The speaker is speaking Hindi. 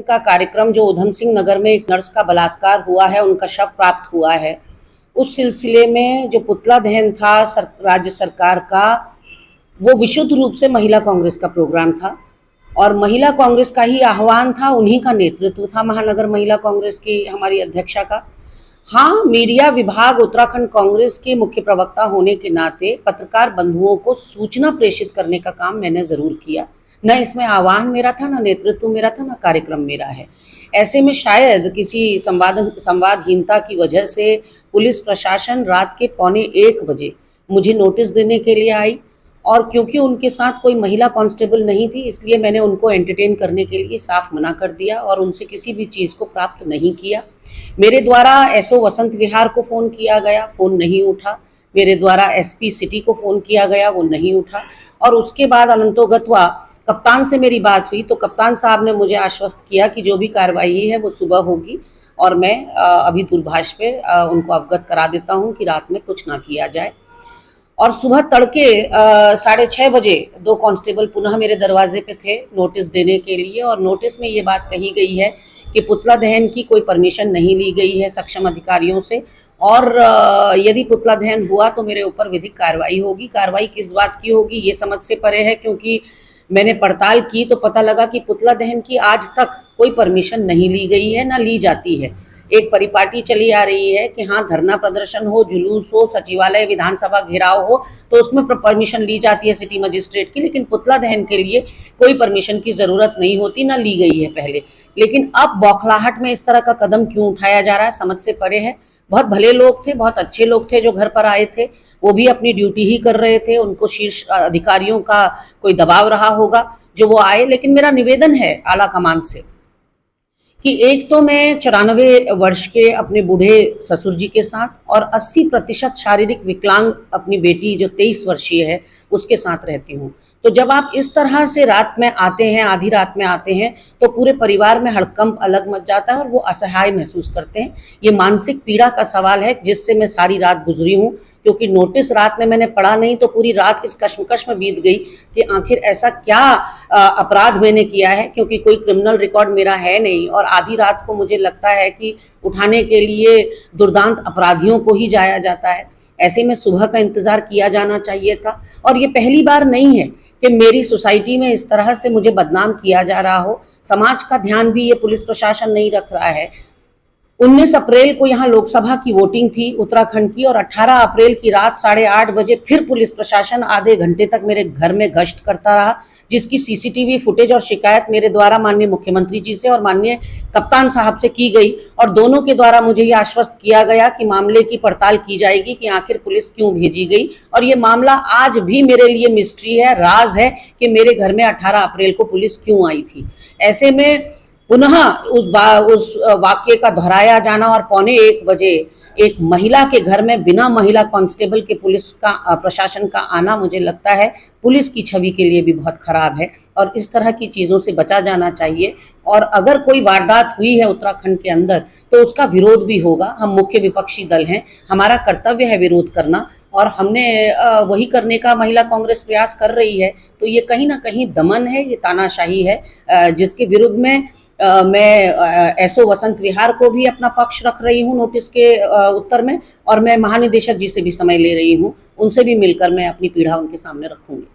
का कार्यक्रम जो उधम सिंह नगर में एक नर्स का बलात्कार हुआ है, उनका शव प्राप्त हुआ है, उस सिलसिले में जो पुतला दहन था राज्य सरकार का, वो विशुद्ध रूप से महिला कांग्रेस का प्रोग्राम था और महिला कांग्रेस का ही आह्वान था, उन्हीं का नेतृत्व था महानगर महिला कांग्रेस की हमारी अध्यक्षा का। हाँ, मीडिया विभाग उत्तराखंड कांग्रेस के मुख्य प्रवक्ता होने के नाते पत्रकार बंधुओं को सूचना प्रेषित करने का काम मैंने जरूर किया। न इसमें आह्वान मेरा था, न नेतृत्व मेरा था, न कार्यक्रम मेरा है। ऐसे में शायद किसी संवादहीनता की वजह से पुलिस प्रशासन रात के 1:15 बजे मुझे नोटिस देने के लिए आई और क्योंकि उनके साथ कोई महिला कांस्टेबल नहीं थी, इसलिए मैंने उनको एंटरटेन करने के लिए साफ मना कर दिया और उनसे किसी भी चीज़ को प्राप्त नहीं किया। मेरे द्वारा एसओ वसंत विहार को फ़ोन किया गया, फ़ोन नहीं उठा। मेरे द्वारा एसपी सिटी को फ़ोन किया गया, वो नहीं उठा। और उसके बाद अनंतोगत्वा कप्तान से मेरी बात हुई तो कप्तान साहब ने मुझे आश्वस्त किया कि जो भी कार्रवाई है वो सुबह होगी और मैं अभी दूरभाष पे उनको अवगत करा देता हूँ कि रात में कुछ ना किया जाए। और सुबह तड़के 6:30 बजे 2 कांस्टेबल पुनः मेरे दरवाजे पे थे नोटिस देने के लिए और नोटिस में ये बात कही गई है कि पुतला दहन की कोई परमिशन नहीं ली गई है सक्षम अधिकारियों से और यदि पुतला दहन हुआ तो मेरे ऊपर विधिक कार्रवाई होगी। कार्रवाई किस बात की होगी ये समझ से परे है, क्योंकि मैंने पड़ताल की तो पता लगा कि पुतला दहन की आज तक कोई परमिशन नहीं ली गई है, ना ली जाती है। एक परिपाटी चली आ रही है कि हाँ, धरना प्रदर्शन हो, जुलूस हो, सचिवालय विधानसभा घेराव हो तो उसमें परमिशन ली जाती है सिटी मजिस्ट्रेट की, लेकिन पुतला दहन के लिए कोई परमिशन की ज़रूरत नहीं होती, ना ली गई है पहले। लेकिन अब बौखलाहट में इस तरह का कदम क्यों उठाया जा रहा है समझ से परे है। बहुत भले लोग थे, बहुत अच्छे लोग थे जो घर पर आए थे, वो भी अपनी ड्यूटी ही कर रहे थे, उनको शीर्ष अधिकारियों का कोई दबाव रहा होगा जो वो आए। लेकिन मेरा निवेदन है आला कमान से कि एक तो मैं 94 वर्ष के अपने बूढ़े ससुर जी के साथ और 80% शारीरिक विकलांग अपनी बेटी जो 23 वर्षीय है उसके साथ रहती हूँ। तो जब आप इस तरह से रात में आते हैं, आधी रात में आते हैं, तो पूरे परिवार में हड़कंप अलग मच जाता है और वो असहाय महसूस करते हैं। ये मानसिक पीड़ा का सवाल है जिससे मैं सारी रात गुजरी हूँ, क्योंकि नोटिस रात में मैंने पढ़ा नहीं तो पूरी रात इस कश्मकश में बीत गई कि आखिर ऐसा क्या अपराध मैंने किया है, क्योंकि कोई क्रिमिनल रिकॉर्ड मेरा है नहीं और आधी रात को मुझे लगता है कि उठाने के लिए दुर्दांत अपराधियों को ही जाया जाता है। ऐसे में सुबह का इंतज़ार किया जाना चाहिए था और ये पहली बार नहीं है कि मेरी सोसाइटी में इस तरह से मुझे बदनाम किया जा रहा हो। समाज का ध्यान भी ये पुलिस प्रशासन नहीं रख रहा है। 19 अप्रैल को यहाँ लोकसभा की वोटिंग थी उत्तराखंड की और 18 अप्रैल की रात 8:30 बजे फिर पुलिस प्रशासन आधे घंटे तक मेरे घर में गश्त करता रहा, जिसकी सीसीटीवी फुटेज और शिकायत मेरे द्वारा माननीय मुख्यमंत्री जी से और माननीय कप्तान साहब से की गई और दोनों के द्वारा मुझे ये आश्वस्त किया गया कि मामले की पड़ताल की जाएगी कि आखिर पुलिस क्यों भेजी गई। और ये मामला आज भी मेरे लिए मिस्ट्री है, राज है कि मेरे घर में 18 अप्रैल को पुलिस क्यों आई थी। ऐसे में पुनः उस वाक्य का दोहराया जाना और 1:15 बजे एक महिला के घर में बिना महिला कांस्टेबल के पुलिस का प्रशासन का आना मुझे लगता है पुलिस की छवि के लिए भी बहुत खराब है और इस तरह की चीज़ों से बचा जाना चाहिए। और अगर कोई वारदात हुई है उत्तराखंड के अंदर तो उसका विरोध भी होगा। हम मुख्य विपक्षी दल हैं, हमारा कर्तव्य है विरोध करना और हमने वही करने का महिला कांग्रेस प्रयास कर रही है। तो ये कहीं ना कहीं दमन है, ये तानाशाही है, जिसके विरुद्ध में मैं एसओ वसंत विहार को भी अपना पक्ष रख रही हूँ नोटिस के उत्तर में और मैं महानिदेशक जी से भी समय ले रही हूँ, उनसे भी मिलकर मैं अपनी पीड़ा उनके सामने रखूंगी।